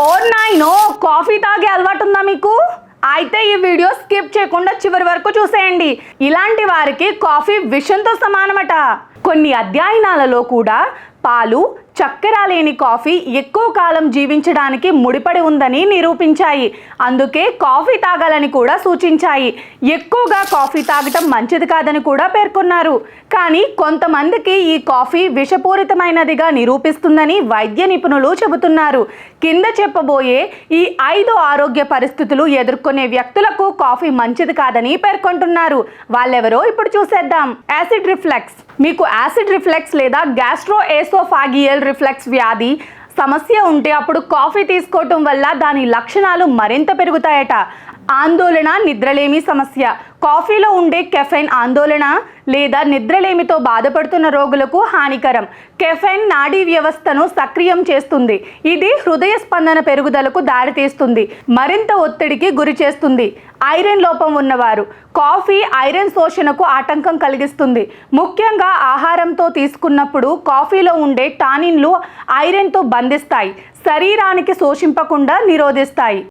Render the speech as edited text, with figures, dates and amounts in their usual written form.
ఓ నాయనో, కాఫీ తాగే అలవాటు ఉందా మీకు? అయితే ఈ వీడియో స్కిప్ చేయకుండా చివరి వరకు చూసేయండి. ఇలాంటి వారికి కాఫీ విషంతో సమానమట. కొన్ని అధ్యయనాలలో కూడా పాలు, చక్కెర లేని కాఫీ ఎక్కువ కాలం జీవించడానికి ముడిపడి ఉందని నిరూపించాయి. అందుకే కాఫీ తాగాలని కూడా సూచించాయి. ఎక్కువగా కాఫీ తాగటం మంచిది కాదని కూడా పేర్కొన్నారు. కానీ కొంతమందికి ఈ కాఫీ విషపూరితమైనదిగా నిరూపిస్తుందని వైద్య నిపుణులు చెబుతున్నారు. కింద చెప్పబోయే ఈ 5 ఆరోగ్య పరిస్థితులు ఎదుర్కొనే వ్యక్తులకు కాఫీ మంచిది కాదని పేర్కొంటున్నారు. వాళ్ళెవరో ఇప్పుడు చూసేద్దాం. Acid reflex. మీకు యాసిడ్ రిఫ్లెక్స్ లేదా గ్యాస్ట్రోఎసోఫాగియల్ రిఫ్లెక్స్ వ్యాధి సమస్య ఉంటే అప్పుడు కాఫీ తీసుకోవటం వల్ల దాని లక్షణాలు మరింత పెరుగుతాయట. ఆందోళన, నిద్రలేమి సమస్య. కాఫీలో ఉండే కెఫెన్ ఆందోళన లేదా నిద్రలేమితో బాధపడుతున్న రోగులకు హానికరం. కెఫెన్ నాడీ వ్యవస్థను సక్రియం చేస్తుంది. ఇది హృదయ స్పందన పెరుగుదలకు దారితీస్తుంది, మరింత ఒత్తిడికి గురి చేస్తుంది. ఐరన్ లోపం ఉన్నవారు. కాఫీ ఐరన్ శోషణకు ఆటంకం కలిగిస్తుంది. ముఖ్యంగా ఆహారంతో తీసుకున్నప్పుడు కాఫీలో ఉండే టానిన్లు ఐరన్తో బంధిస్తాయి, శరీరానికి శోషింపకుండా నిరోధిస్తాయి.